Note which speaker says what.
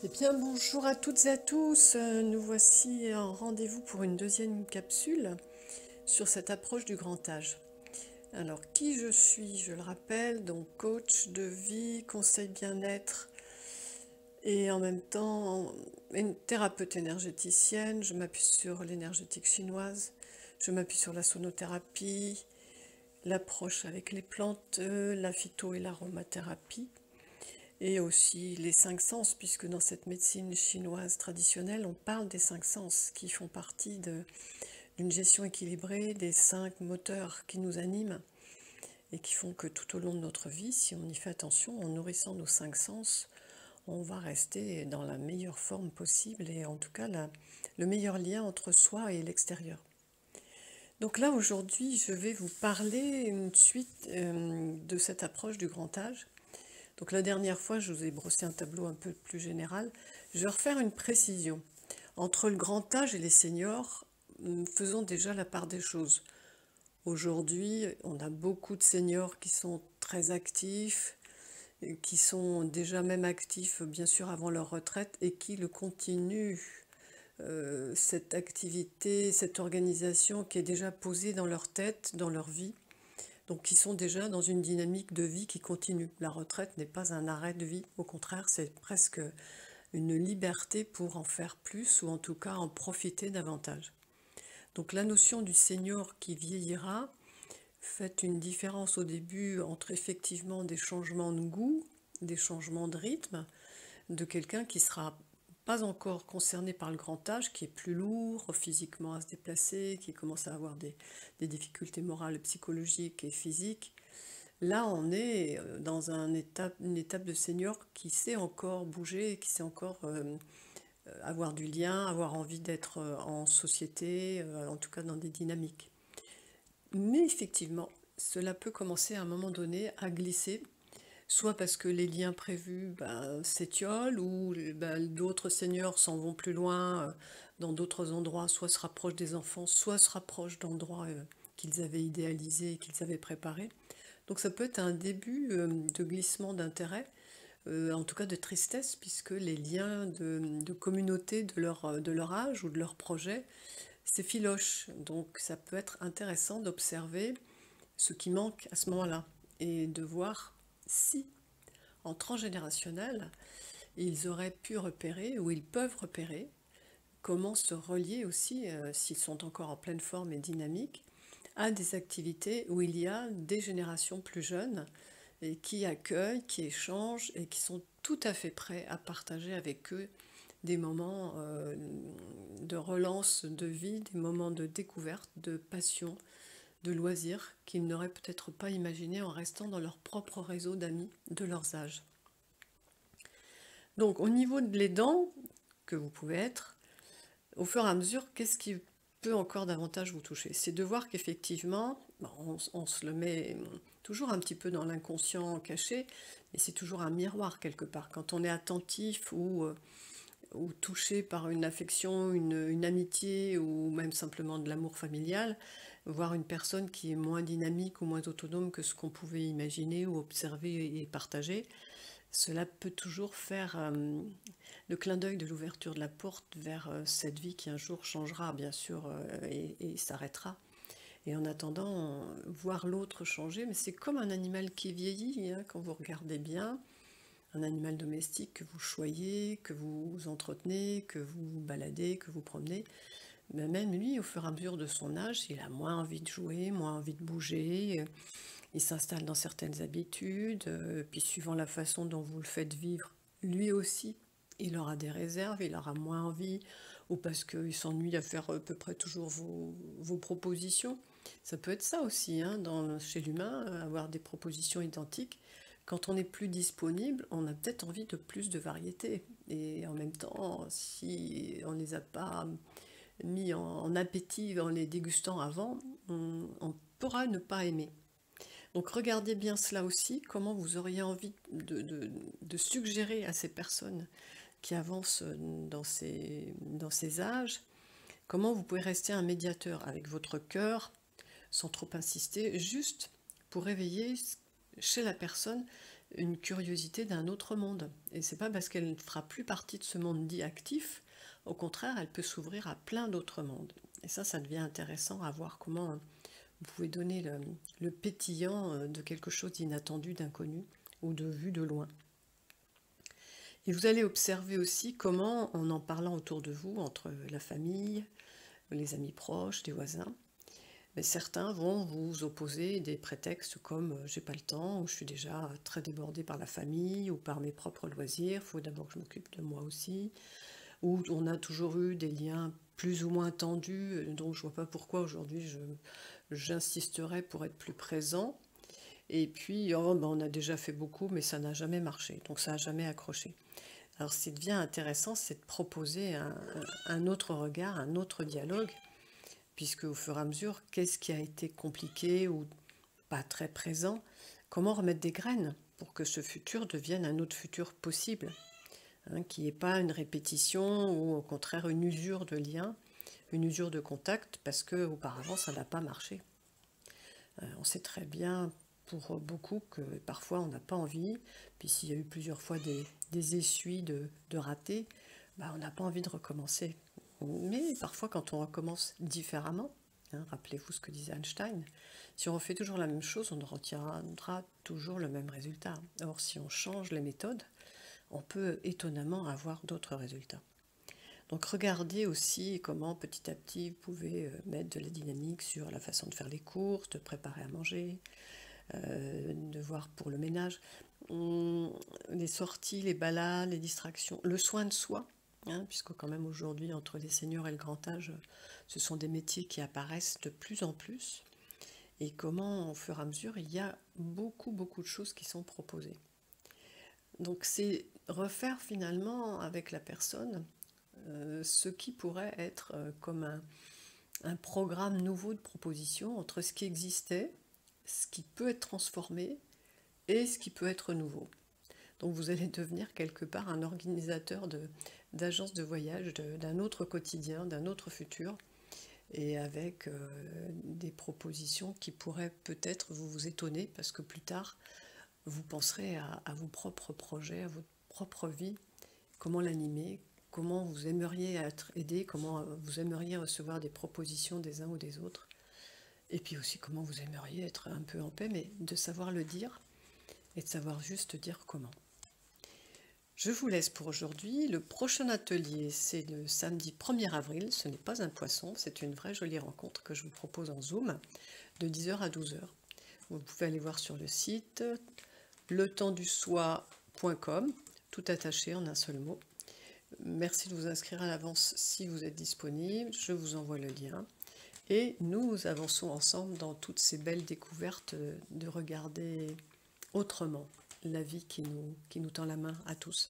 Speaker 1: Eh bien, bonjour à toutes et à tous. Nous voici en rendez-vous pour une deuxième capsule sur cette approche du grand âge. Alors, qui je suis? Je le rappelle, donc coach de vie, conseil bien-être et en même temps une thérapeute énergéticienne. Je m'appuie sur l'énergétique chinoise, je m'appuie sur la sonothérapie, l'approche avec les plantes, la phyto et l'aromathérapie. Et aussi les cinq sens, puisque dans cette médecine chinoise traditionnelle, on parle des cinq sens qui font partie d'une gestion équilibrée des cinq moteurs qui nous animent et qui font que tout au long de notre vie, si on y fait attention, en nourrissant nos cinq sens, on va rester dans la meilleure forme possible et en tout cas le meilleur lien entre soi et l'extérieur. Donc là, aujourd'hui, je vais vous parler une suite de cette approche du grand âge. Donc la dernière fois, je vous ai brossé un tableau un peu plus général. Je vais refaire une précision. Entre le grand âge et les seniors, faisons déjà la part des choses. Aujourd'hui, on a beaucoup de seniors qui sont très actifs, qui sont déjà même actifs bien sûr avant leur retraite et qui le continuent. Cette activité, cette organisation qui est déjà posée dans leur tête, dans leur vie. Donc qui sont déjà dans une dynamique de vie qui continue. La retraite n'est pas un arrêt de vie, au contraire, c'est presque une liberté pour en faire plus ou en tout cas en profiter davantage. Donc la notion du senior qui vieillira fait une différence au début entre effectivement des changements de goût, des changements de rythme, de quelqu'un qui sera pas encore concerné par le grand âge, qui est plus lourd physiquement à se déplacer, qui commence à avoir des difficultés morales, psychologiques et physiques. Là, on est dans une étape de senior qui sait encore bouger, qui sait encore avoir du lien, avoir envie d'être en société, en tout cas dans des dynamiques. Mais effectivement, cela peut commencer à un moment donné à glisser, soit parce que les liens prévus s'étiolent, ou d'autres seniors s'en vont plus loin dans d'autres endroits, soit se rapprochent des enfants, soit se rapprochent d'endroits qu'ils avaient idéalisés, qu'ils avaient préparés. Donc ça peut être un début de glissement d'intérêt, en tout cas de tristesse, puisque les liens de communauté de leur âge ou de leur projet s'effilochent. Donc ça peut être intéressant d'observer ce qui manque à ce moment-là et de voir si, en transgénérationnel, ils auraient pu repérer ou ils peuvent repérer comment se relier aussi, s'ils sont encore en pleine forme et dynamique, à des activités où il y a des générations plus jeunes et qui accueillent, qui échangent et qui sont tout à fait prêts à partager avec eux des moments de relance de vie, des moments de découverte, de passion, de loisirs qu'ils n'auraient peut-être pas imaginé en restant dans leur propre réseau d'amis de leurs âges. Donc au niveau de l'aidant que vous pouvez être, au fur et à mesure, qu'est-ce qui peut encore davantage vous toucher? C'est de voir qu'effectivement, on se le met toujours un petit peu dans l'inconscient caché, mais c'est toujours un miroir quelque part. Quand on est attentif ou touché par une affection, une amitié ou même simplement de l'amour familial, voir une personne qui est moins dynamique ou moins autonome que ce qu'on pouvait imaginer ou observer et partager, cela peut toujours faire le clin d'œil de l'ouverture de la porte vers cette vie qui un jour changera, bien sûr, et s'arrêtera. Et en attendant, voir l'autre changer, mais c'est comme un animal qui vieillit, hein, quand vous regardez bien, un animal domestique que vous choyez, que vous entretenez, que vous baladez, que vous promenez. Mais même lui, au fur et à mesure de son âge, il a moins envie de jouer, moins envie de bouger, il s'installe dans certaines habitudes, puis suivant la façon dont vous le faites vivre, lui aussi, il aura des réserves, il aura moins envie, ou parce qu'il s'ennuie à faire à peu près toujours vos propositions. Ça peut être ça aussi, hein, chez l'humain, avoir des propositions identiques. Quand on n'est plus disponible, on a peut-être envie de plus de variété. Et en même temps, si on ne les a pas mis en appétit en les dégustant avant, on pourra ne pas aimer. Donc regardez bien cela aussi, comment vous auriez envie de suggérer à ces personnes qui avancent dans ces âges, comment vous pouvez rester un médiateur avec votre cœur, sans trop insister, juste pour réveiller chez la personne une curiosité d'un autre monde. Et c'est pas parce qu'elle ne fera plus partie de ce monde dit actif, au contraire, elle peut s'ouvrir à plein d'autres mondes. Et ça devient intéressant à voir comment vous pouvez donner le pétillant de quelque chose d'inattendu, d'inconnu ou de vu de loin. Et vous allez observer aussi comment, en parlant autour de vous, entre la famille, les amis proches, les voisins, mais certains vont vous opposer des prétextes comme j'ai pas le temps, ou je suis déjà très débordée par la famille ou par mes propres loisirs, il faut d'abord que je m'occupe de moi aussi, ou on a toujours eu des liens plus ou moins tendus, donc je vois pas pourquoi aujourd'hui j'insisterai pour être plus présent. Et puis oh, ben on a déjà fait beaucoup, mais ça n'a jamais marché, donc ça n'a jamais accroché. Alors ce qui devient intéressant, c'est de proposer un autre regard, un autre dialogue, puisque au fur et à mesure, qu'est-ce qui a été compliqué ou pas très présent, comment remettre des graines pour que ce futur devienne un autre futur possible, hein, qui n'est pas une répétition ou au contraire une usure de lien, une usure de contact, parce qu'auparavant ça n'a pas marché. On sait très bien pour beaucoup que parfois on n'a pas envie, puis s'il y a eu plusieurs fois des essuies de ratés, bah, on n'a pas envie de recommencer. Mais parfois quand on recommence différemment, hein, rappelez-vous ce que disait Einstein, si on refait toujours la même chose, on retiendra toujours le même résultat. Or si on change les méthodes, on peut étonnamment avoir d'autres résultats. Donc regardez aussi comment petit à petit vous pouvez mettre de la dynamique sur la façon de faire les courses, de préparer à manger, de voir pour le ménage, les sorties, les balades, les distractions, le soin de soi, hein, puisque quand même aujourd'hui entre les seniors et le grand âge, ce sont des métiers qui apparaissent de plus en plus, et comment au fur et à mesure il y a beaucoup de choses qui sont proposées. Donc c'est refaire finalement avec la personne ce qui pourrait être comme un programme nouveau de proposition entre ce qui existait, ce qui peut être transformé et ce qui peut être nouveau. Donc vous allez devenir quelque part un organisateur d'agence de voyage, d'un autre quotidien, d'un autre futur, et avec des propositions qui pourraient peut-être vous étonner, parce que plus tard, vous penserez à vos propres projets, à votre propre vie, comment l'animer, comment vous aimeriez être aidé, comment vous aimeriez recevoir des propositions des uns ou des autres, et puis aussi comment vous aimeriez être un peu en paix, mais de savoir le dire, et de savoir juste dire comment. Je vous laisse pour aujourd'hui. Le prochain atelier, c'est le samedi 1er avril. Ce n'est pas un poisson, c'est une vraie jolie rencontre que je vous propose en Zoom, de 10h à 12h. Vous pouvez aller voir sur le site letempsdusoi.com, tout attaché en un seul mot. Merci de vous inscrire à l'avance si vous êtes disponible, je vous envoie le lien. Et nous avançons ensemble dans toutes ces belles découvertes de regarder autrement la vie qui nous tend la main à tous.